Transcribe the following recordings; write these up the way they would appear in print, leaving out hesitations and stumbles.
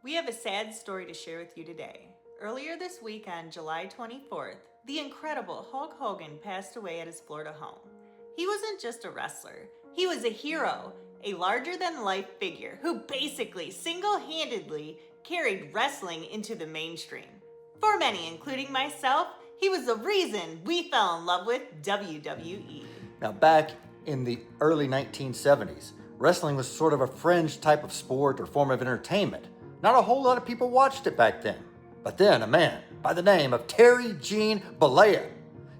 We have a sad story to share with you today. Earlier this week on July 24th, the incredible Hulk Hogan passed away at his Florida home. He wasn't just a wrestler, he was a hero, a larger-than-life figure who basically single-handedly carried wrestling into the mainstream. For many, including myself, he was the reason we fell in love with WWE. Now, back in the early 1970s, wrestling was sort of a fringe type of sport or form of entertainment. Not a whole lot of people watched it back then. But then a man by the name of Terry Gene Bollea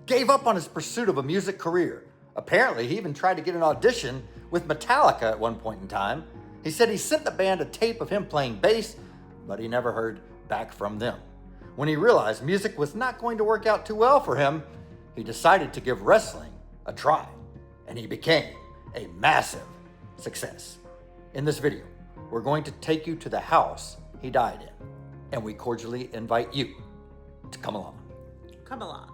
gave up on his pursuit of a music career. Apparently, he even tried to get an audition with Metallica at one point in time. He said he sent the band a tape of him playing bass, but he never heard back from them. When he realized music was not going to work out too well for him, he decided to give wrestling a try, and he became a massive success. In this video, we're going to take you to the house he died in, and we cordially invite you to come along. Come along.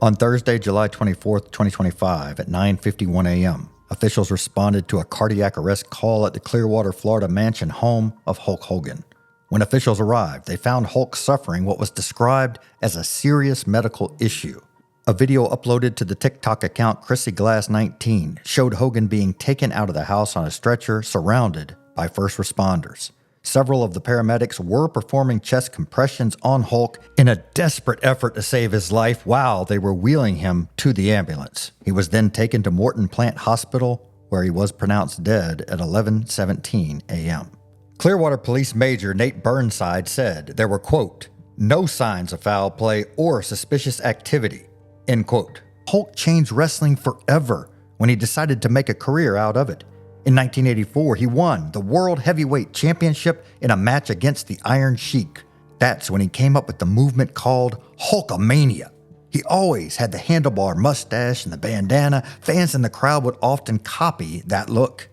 On Thursday, July 24th, 2025 at 9:51 a.m., officials responded to a cardiac arrest call at the Clearwater, Florida mansion home of Hulk Hogan. When officials arrived, they found Hulk suffering what was described as a serious medical issue. A video uploaded to the TikTok account ChrissyGlass19 showed Hogan being taken out of the house on a stretcher surrounded by first responders. Several of the paramedics were performing chest compressions on Hulk in a desperate effort to save his life while they were wheeling him to the ambulance. He was then taken to Morton Plant Hospital, where he was pronounced dead at 11:17 a.m. Clearwater Police Major Nate Burnside said there were, quote, no signs of foul play or suspicious activity, end quote. Hulk changed wrestling forever when he decided to make a career out of it. In 1984, he won the World Heavyweight Championship in a match against the Iron Sheik. That's when he came up with the movement called Hulkamania. He always had the handlebar mustache and the bandana. Fans in the crowd would often copy that look.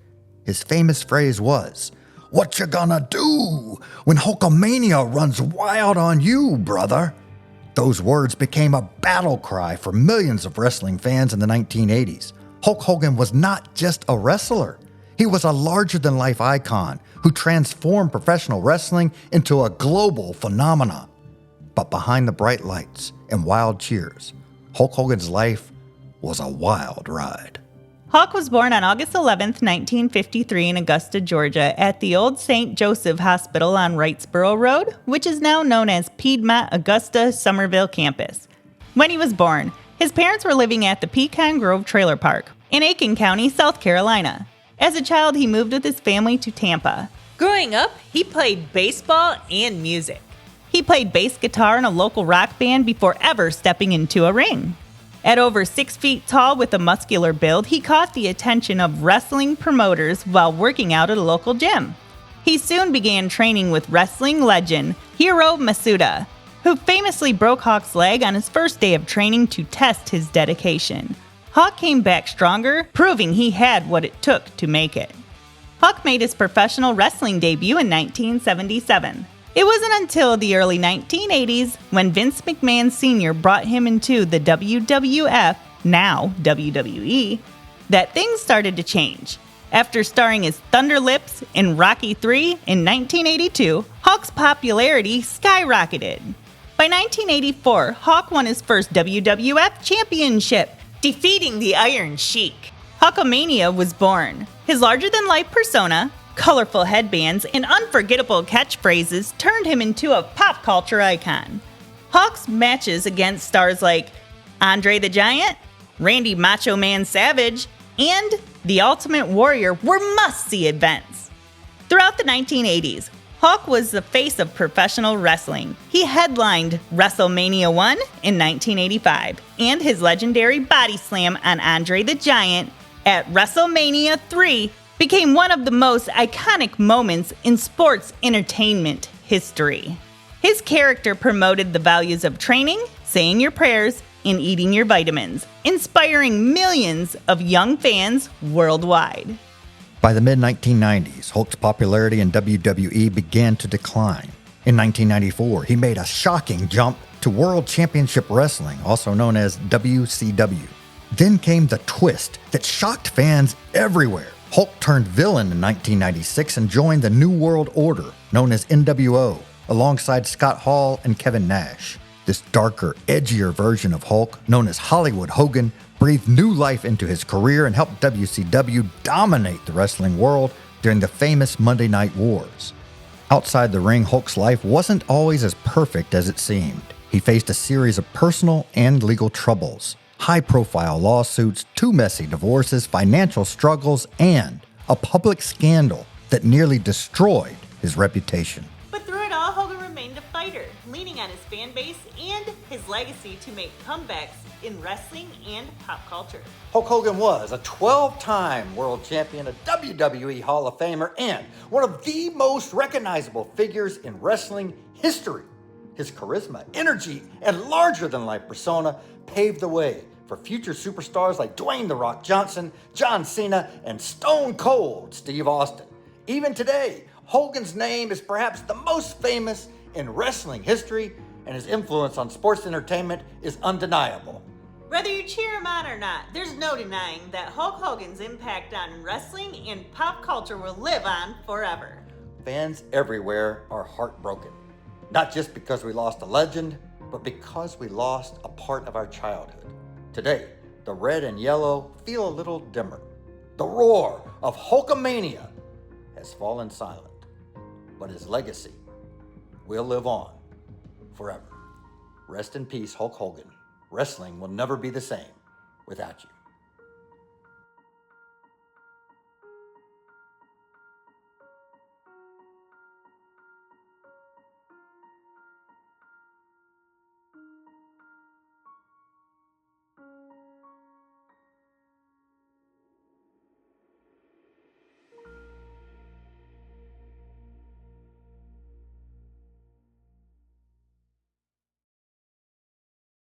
His famous phrase was, "What you gonna do when Hulkamania runs wild on you, brother?" Those words became a battle cry for millions of wrestling fans in the 1980s. Hulk Hogan was not just a wrestler. He was a larger-than-life icon who transformed professional wrestling into a global phenomenon. But behind the bright lights and wild cheers, Hulk Hogan's life was a wild ride. Hulk was born on August 11th, 1953 in Augusta, Georgia, at the old St. Joseph Hospital on Wrightsboro Road, which is now known as Piedmont Augusta Somerville Campus. When he was born, his parents were living at the Pecan Grove Trailer Park in Aiken County, South Carolina. As a child, he moved with his family to Tampa. Growing up, he played baseball and music. He played bass guitar in a local rock band before ever stepping into a ring. At over 6 feet tall with a muscular build, he caught the attention of wrestling promoters while working out at a local gym. He soon began training with wrestling legend Hiro Masuda, who famously broke Hulk's leg on his first day of training to test his dedication. Hulk came back stronger, proving he had what it took to make it. Hulk made his professional wrestling debut in 1977. It wasn't until the early 1980s when Vince McMahon Sr. brought him into the WWF, now WWE, that things started to change. After starring as Thunder Lips in Rocky III in 1982, Hulk's popularity skyrocketed. By 1984, Hulk won his first WWF championship, defeating the Iron Sheik. Hulkamania was born. His larger-than-life persona, colorful headbands, and unforgettable catchphrases turned him into a pop culture icon. Hulk's matches against stars like Andre the Giant, Randy Macho Man Savage, and The Ultimate Warrior were must-see events. Throughout the 1980s, Hulk was the face of professional wrestling. He headlined WrestleMania 1 in 1985 and his legendary body slam on Andre the Giant at WrestleMania 3 became one of the most iconic moments in sports entertainment history. His character promoted the values of training, saying your prayers, and eating your vitamins, inspiring millions of young fans worldwide. By the mid-1990s, Hulk's popularity in WWE began to decline. In 1994, he made a shocking jump to World Championship Wrestling, also known as WCW. Then came the twist that shocked fans everywhere. Hulk turned villain in 1996 and joined the New World Order, known as NWO, alongside Scott Hall and Kevin Nash. This darker, edgier version of Hulk, known as Hollywood Hogan, breathed new life into his career and helped WCW dominate the wrestling world during the famous Monday Night Wars. Outside the ring, Hulk's life wasn't always as perfect as it seemed. He faced a series of personal and legal troubles, high-profile lawsuits, 2 messy divorces, financial struggles, and a public scandal that nearly destroyed his reputation. But through it all, Hogan remained a fighter, leaning on his fan base and his legacy to make comebacks in wrestling and pop culture. Hulk Hogan was a 12-time world champion, a WWE Hall of Famer, and one of the most recognizable figures in wrestling history. His charisma, energy, and larger-than-life persona paved the way for future superstars like Dwayne "The Rock" Johnson, John Cena, and Stone Cold Steve Austin. Even today, Hogan's name is perhaps the most famous in wrestling history, and his influence on sports entertainment is undeniable. Whether you cheer him on or not, there's no denying that Hulk Hogan's impact on wrestling and pop culture will live on forever. Fans everywhere are heartbroken, not just because we lost a legend, but because we lost a part of our childhood. Today, the red and yellow feel a little dimmer. The roar of Hulkamania has fallen silent, but his legacy will live on forever. Rest in peace, Hulk Hogan. Wrestling will never be the same without you.